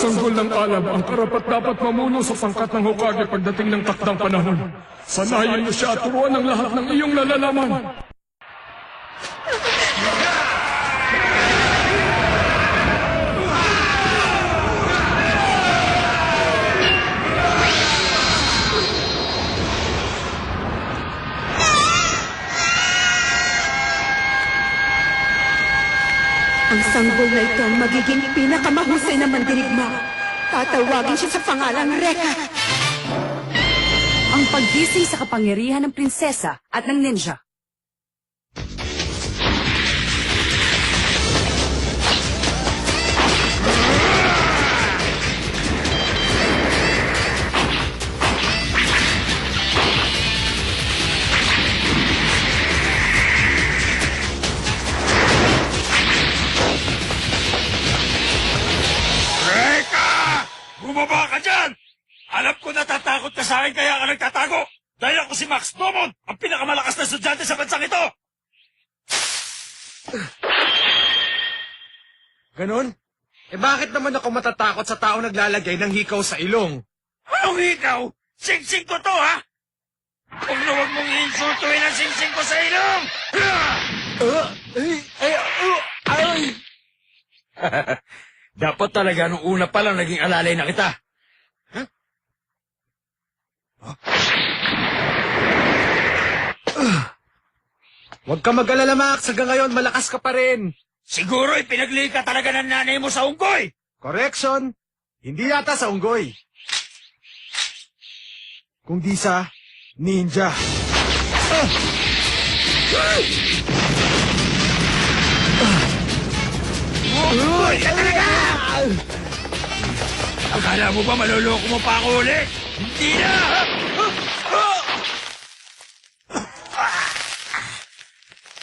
sanggol ng alab ang karapat-dapat mamuno sa pangkat ng Hokage pagdating ng takdang panahon. Sanayin mo siya at turuan ang lahat ng iyong nalalaman. Ang sanggol na ito ang magiging pinakamahusay na mandirigma. Tatawagin siya sa pangalang Rekka. Ang paggising sa kapangyarihan ng prinsesa at ng ninja. Bumaba ka dyan! Alam ko natatakot ka sa akin kaya ka nagtatago! Dahil ako si Max Momon, ang pinakamalakas na estudyante sa bansang ito! Ganon? Eh bakit naman ako matatakot sa tao naglalagay ng hikaw sa ilong? Anong ikaw? Sing-sing ko to, ha? Huwag na huwag mong insultuin ang sing-sing ko sa ilong! Dapat talaga nung una pa lang naging alalay na kita. Huh? Huwag ka mag-alala, Max. Hanggang ngayon, malakas ka pa rin. Siguro ipinagli ka talaga ng nanay mo sa unggoy. Correction. Hindi yata sa unggoy. Kung di sa ninja. Unggoy ka talaga! Akala mo ba maloloko mo pa ako ulit? Hindi na!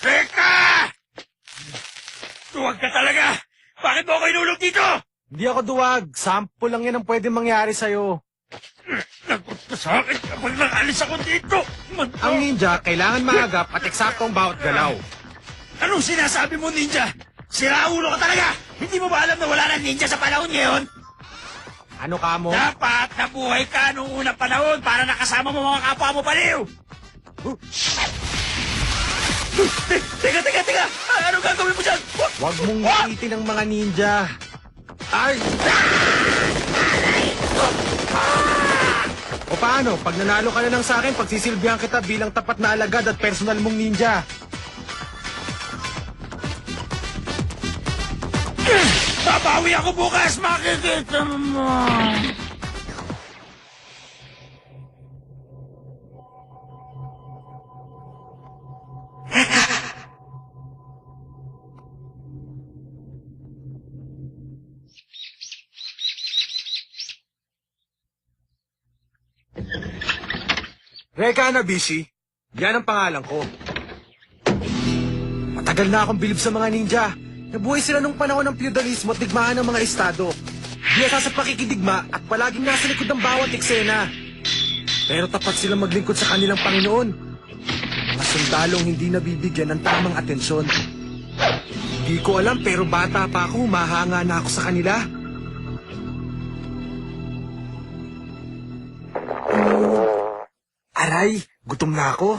Teka! Tuwag ka talaga! Bakit mo ako inulog dito? Hindi ako duwag. Sample lang yan ang pwede mangyari sa'yo. Lagot ka sa akin kapag nakalis ako dito! Ang ninja, kailangan maagap at eksaktong bawat galaw. Anong sinasabi mo, ninja? Siraulo ka talaga! Hindi mo ba alam na wala na ninja sa panahon ngayon? Ano ka mo? Dapat nabuhay ka noong unang panahon para nakasama mo mga kapwa mo paliw! Teka! Ano gagawin mo dyan? Huwag mong iitin ang mga ninja. Ay! O paano? Pag nanalo ka na ng sa akin, pagsisilbihan kita bilang tapat na alagad at personal mong ninja. Babawi ako bukas! Makikita mo! Reka Hanabishi, yan ang pangalan ko. Matagal na akong bilib sa mga ninja. Nabuhay sila nung panahon ng feudalismo at digmaan ng mga estado. Biyasa sa pakikidigma at palaging nasa likod ng bawat eksena. Pero tapat silang maglingkod sa kanilang Panginoon. Mga sundalong hindi nabibigyan ng tamang atensyon. Hindi ko alam pero bata pa ako, humahanga na ako sa kanila. Aray, gutom na ako.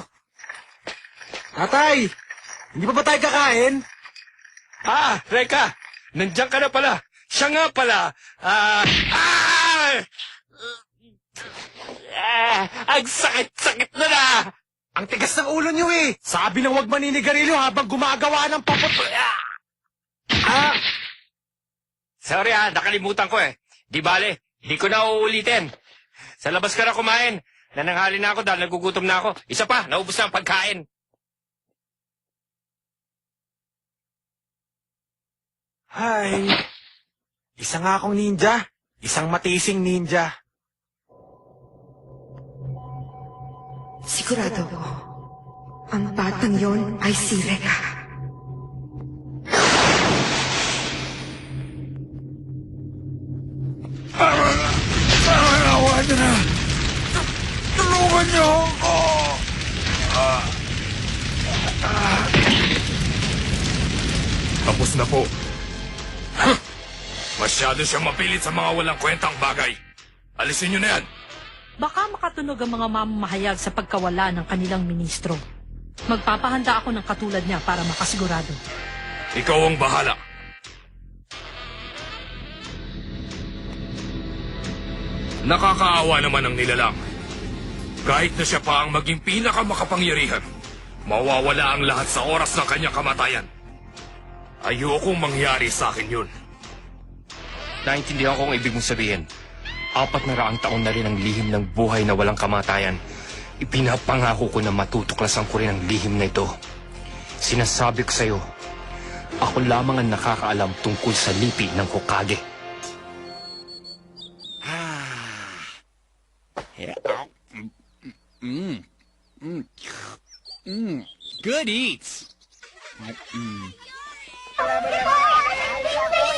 Tatay, hindi pa ba tayo kakain? Reka! Nandiyan ka na pala! Siya nga pala! Ang sakit-sakit na! Ang tigas ng ulo niyo eh! Sabi ng huwag maninigarilyo habang gumagawa ng papot... Sorry nakalimutan ko eh. Di bale, di ko na uulitin. Sa labas ka na kumain. Nananghali na ako dahil nagugutom na ako. Isa pa, naubos na ang pagkain. Hay, isa nga akong ninja. Isang matising ninja. Sigurado ko, ang batang yon ay si Rekka. Awa niyo na! Tulungan niyo ako! Tapos na po. Masyado siyang mapilit sa mga walang kwentang bagay. Alisin niyo na yan. Baka makatunog ang mga mamamahayag sa pagkawala ng kanilang ministro. Magpapahanda ako ng katulad niya para makasigurado. Ikaw ang bahala. Nakakaawa naman ang nilalang. Kahit na siya pa ang maging pinakamakapangyarihan, mawawala ang lahat sa oras ng kanyang kamatayan. Ayokong mangyari sa akin yun. Naintindihan ko ang ibig mong sabihin. 400 taon na rin ang lihim ng buhay na walang kamatayan. Ipinapangako ko na matutuklasan ko rin ang lihim na ito. Sinasabi ko sa'yo, ako lamang ang nakakaalam tungkol sa lipi ng Hokage. Good eats.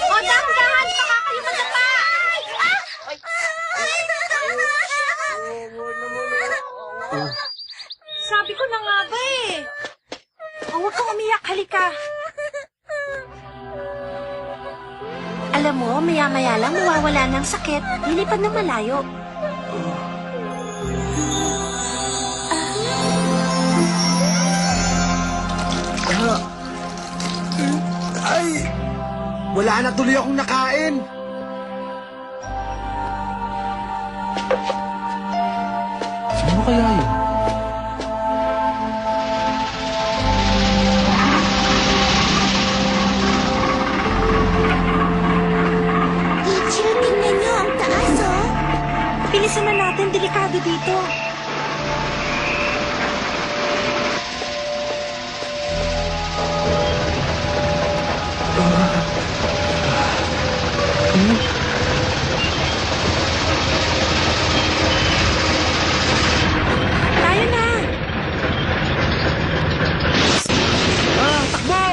O, dahan-dahan! Baka kayo madapa! Sabi ko na nga ba eh. Huwag kang umiyak, halika. Alam mo, maya-maya lang mawawala ng sakit. Lilipad ng malayo. Ay! Wala na tuloy akong nakain. Sino kaya yun? Ichiro, tingnan niyo. Ang taas, oh. Bilisan na natin, delikado dito. Tayo na! Takbo!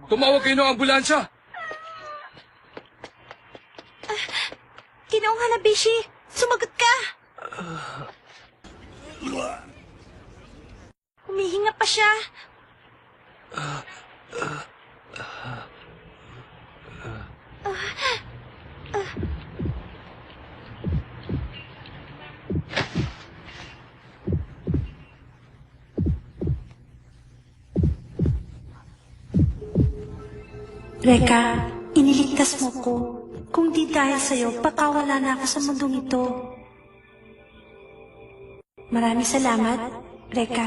Tumawag kayo ng ambulansya. Ginoong Hanabishi, sumagot ka! Humihinga pa siya. Reka, iniligtas mo ko. Kung di dahil sa'yo, patawala na ako sa mundong ito. Maraming salamat, Reka.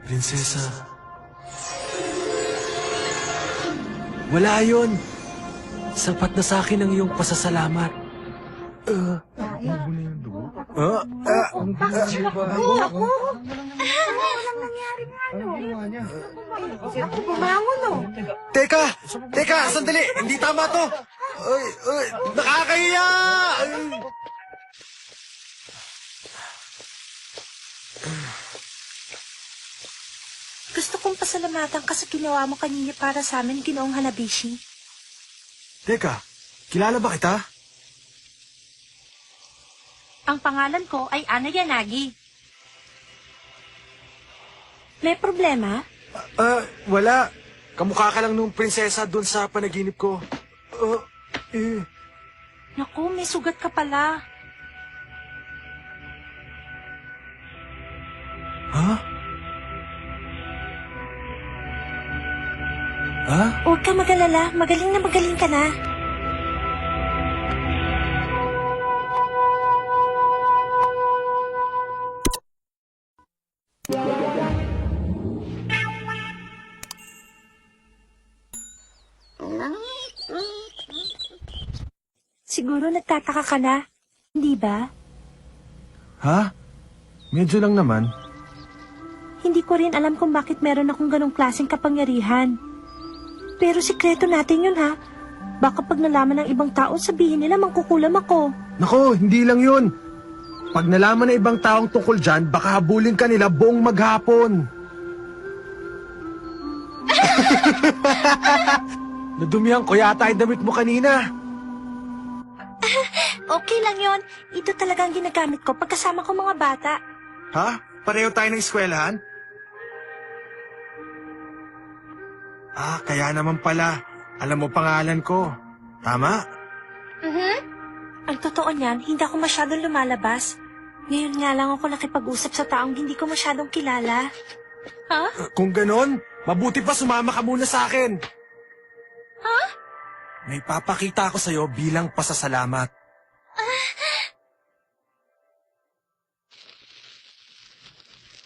Prinsesa. Wala yun. Sapat na sa akin ang iyong pasasalamat. Teka, sandali. Hindi tama to. Nakakahiya! Gusto kong pasalamatan ka sa ginawa mo kanina para sa amin, Ginoong Hanabishi. Teka, kilala ba kita? Ang pangalan ko ay Ana Yanagi. May problema? Wala. Kamukha ka lang nung prinsesa doon sa panaginip ko. Naku, may sugat ka pala. Ha? Ha? Huwag ka mag-alala, magaling ka na. Siguro nagtataka ka na, hindi ba? Ha? Medyo lang naman. Hindi ko rin alam kung bakit meron akong ganong klaseng kapangyarihan. Pero sikreto natin yun, ha? Baka pag nalaman ng ibang tao, sabihin nila mangkukulam ako. Nako, hindi lang yun. Pag nalaman ng ibang taong tungkol dyan, baka habulin ka nila buong maghapon. Nadumihan ko yata yung damit mo kanina. Okay lang yon. Ito talagang ginagamit ko pagkasama ko mga bata. Ha? Pareho tayo ng eskwelahan? Ah, kaya naman pala. Alam mo pangalan ko. Tama? Ang totoo niyan, hindi ako masyadong lumalabas. Ngayon nga lang ako nakipag-usap sa taong hindi ko masyadong kilala. Kung ganon, mabuti pa sumama ka muna sa akin. Ha? May papakita ako sa'yo bilang pasasalamat.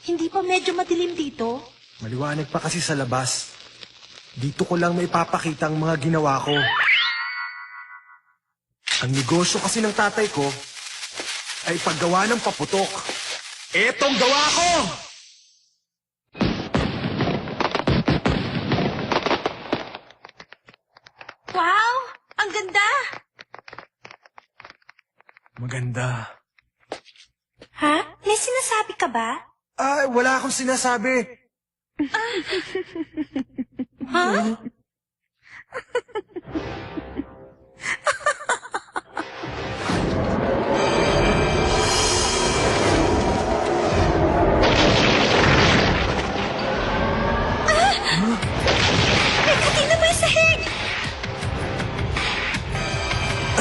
Hindi pa medyo madilim dito? Maliwanag pa kasi sa labas. Dito ko lang may papakita ang mga ginawa ko. Ang negosyo kasi ng tatay ko ay paggawa ng paputok. Etong gawa ko! Wow! Ang ganda! Maganda. Ha? May sinasabi ka ba? Ay, wala akong sinasabi. Ha? May katina ba yung sahig?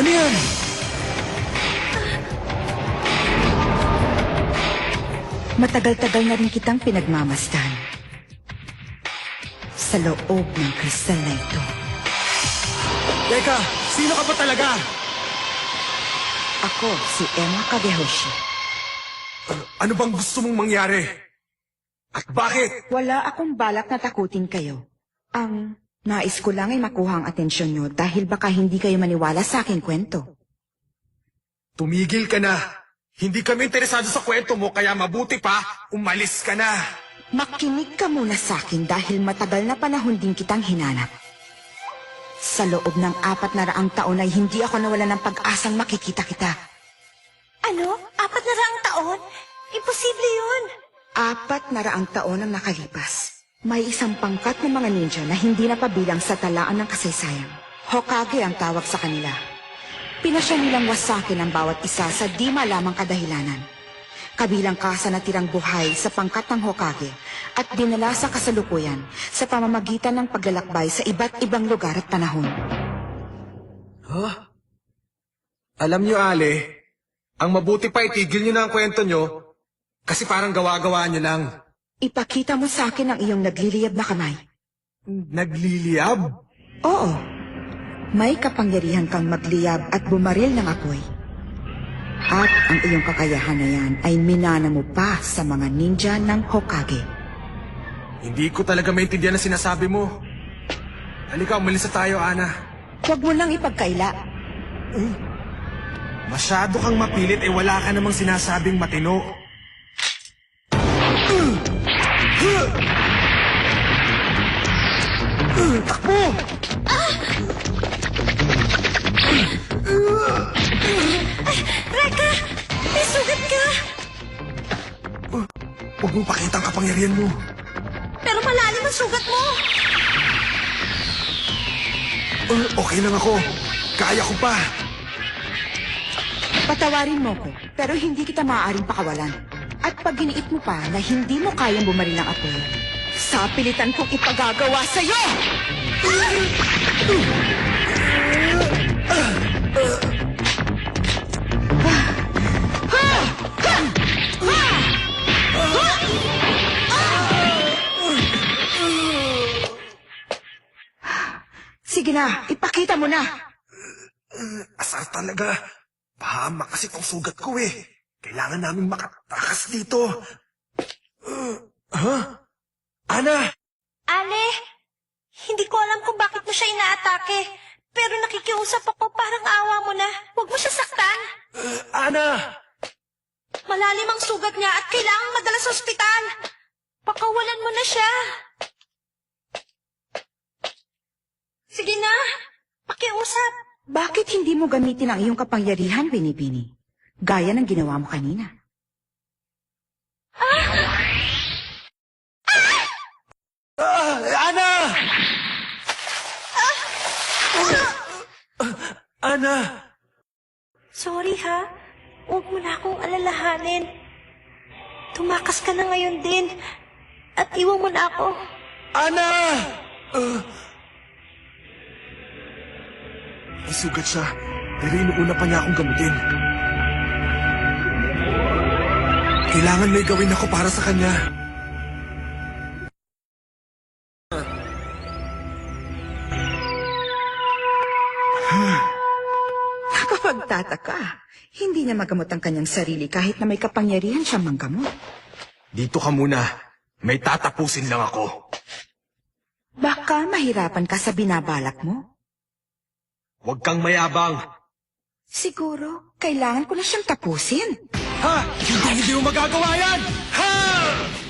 Ano yan? Matagal-tagal na rin kitang pinagmamasdan. Sa loob ng kristal na ito. Teka, sino ka ba talaga? Ako si Emma Kagehoshi. Ano bang gusto mong mangyari? At bakit? Wala akong balak na takutin kayo. Ang nais ko lang ay makuha ang atensyon nyo dahil baka hindi kayo maniwala sa aking kwento. Tumigil ka na. Hindi kami interesado sa kwento mo, kaya mabuti pa, umalis ka na. Makinig ka muna sa akin dahil matagal na panahon din kitang hinanap. Sa loob ng 400 taon ay hindi ako nawala ng pag-asang makikita kita. Ano? 400 taon? Imposible yun. 400 taon ang nakalipas. May isang pangkat ng mga ninja na hindi napabilang sa talaan ng kasaysayan. Hokage ang tawag sa kanila. Pinasya nilang wasakin ang bawat isa sa di malamang kadahilanan. Kabilang ka sa natirang buhay sa pangkat ng Hokage at dinala sa kasalukuyan sa pamamagitan ng paglalakbay sa iba't ibang lugar at panahon. Huh? Alam niyo, Ale, ang mabuti pa itigil niyo na ang kwento niyo kasi parang gawa-gawa niyo lang. Ipakita mo sa akin ang iyong nagliliyab na kamay. Nagliliyab? Oo. May kapangyarihan kang magliyab at bumaril ng apoy. At ang iyong kakayahan na yan ay minana mo pa sa mga ninja ng Hokage. Hindi ko talaga maintindihan ang sinasabi mo. Halika, umalis na tayo, Ana. Huwag mo lang ipagkaila. Masyado kang mapilit wala ka namang sinasabing matino. Takbo! Reka! May sugat ka! Huwag mong pakita ang kapangyarihan mo. Pero malalim ang sugat mo! Okay lang ako. Kaya ko pa. Patawarin mo ko, pero hindi kita maaaring pakawalan. At pag giniit mo pa na hindi mo kayang bumaril ng apoy, sa pilitan kong ipagagawa sa'yo! Sige na, ipakita mo na! Asar talaga. Pahama kasi tong sugat ko eh. Kailangan namin makatakas dito. Ana! Ale, hindi ko alam kung bakit mo siya inaatake. Pero nakikiusap ako, parang awa mo na. Huwag mo siya saktan. Ana! Malalim ang sugat niya at kailangang madala sa ospital. Pakawalan mo na siya. Sige na, pakiusap. pakiusap. Bakit hindi mo gamitin ang iyong kapangyarihan, Binibini? Gaya ng ginawa mo kanina. Ana! Ana! Sorry ha. Huwag mo na akong alalahanin. Tumakas ka na ngayon din. At iwan mo na ako. Ana! May sugat siya, pero inuuna pa niya akong gamutin. Kailangan may gawin ako para sa kanya. Nakapagtataka. Hindi niya magamot ang kanyang sarili kahit na may kapangyarihan siyang manggamot. Dito ka muna. May tatapusin lang ako. Baka mahirapan ka sa binabalak mo. Huwag kang mayabang. Siguro, kailangan ko na siyang tapusin. Ha! Hindi mo magagawa yan! Ha!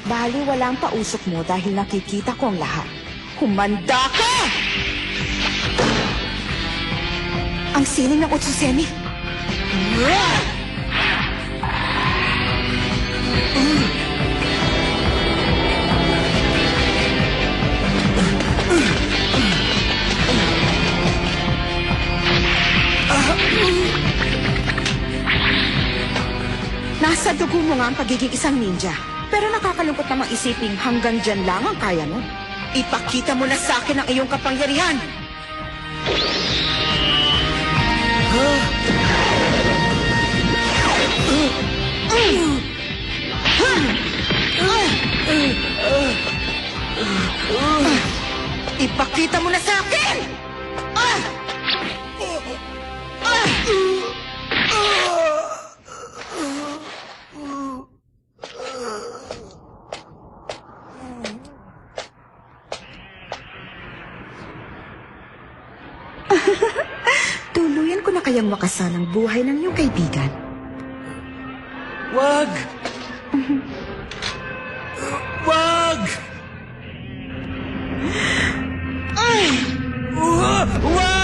Bali, walang pausok mo dahil nakikita ko ang lahat. Humanda ka! Ang sining ng Utsusemi. Nasa dugo mo nga ang pagiging isang ninja. Pero nakakalungkot namang isiping hanggang dyan lang ang kaya mo. Ipakita mo na sa akin ang iyong kapangyarihan. Ipakita mo na sa akin! Tuluyan ko na kayang makasal ang buhay ng iyong kaibigan. Wag! Wag! Wag!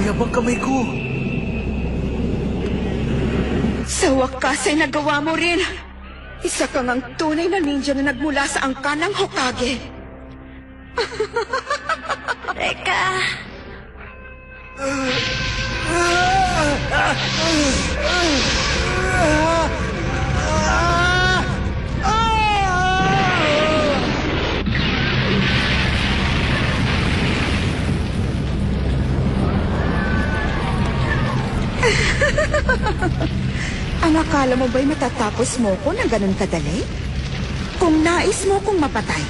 Yabang kamay ko. Sa wakas ay nagawa mo rin. Isa kang ang tunay na ninja na nagmula sa angkan ng Hokage. Reka. Ang akala mo ba'y matatapos mo ko ng ganun kadali? Kung nais mo kong mapatay,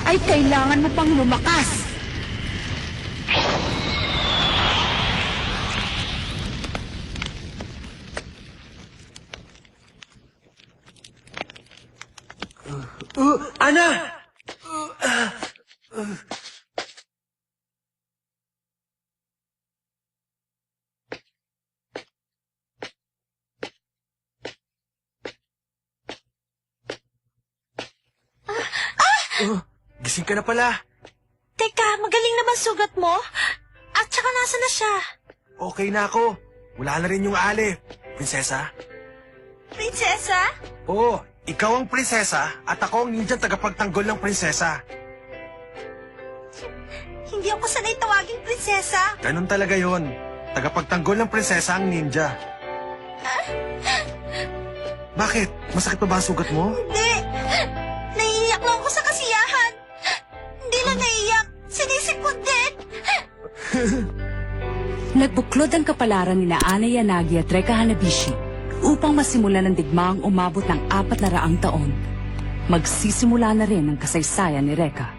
ay kailangan mo pang lumakas. Ana! Gising ka na pala. Teka, magaling naman sugat mo? At saka nasa na siya? Okay na ako. Wala na rin yung ali. Prinsesa? Prinsesa? Oo, ikaw ang prinsesa at ako ang ninja tagapagtanggol ng prinsesa. Hindi ako sanay tawaging prinsesa. Ganun talaga yon. Tagapagtanggol ng prinsesa ang ninja. Bakit? Masakit pa ba ang sugat mo? Hindi. Naiiyak lang ako sa kasiyahan. Hindi lang naiiyak. Sinisipot din. Nagbuklod ang kapalaran ni Ana Yanagi at Reka Hanabishi upang masimulan ng digmaang umabot ng 400 taon. Magsisimula na rin ang kasaysayan ni Reka.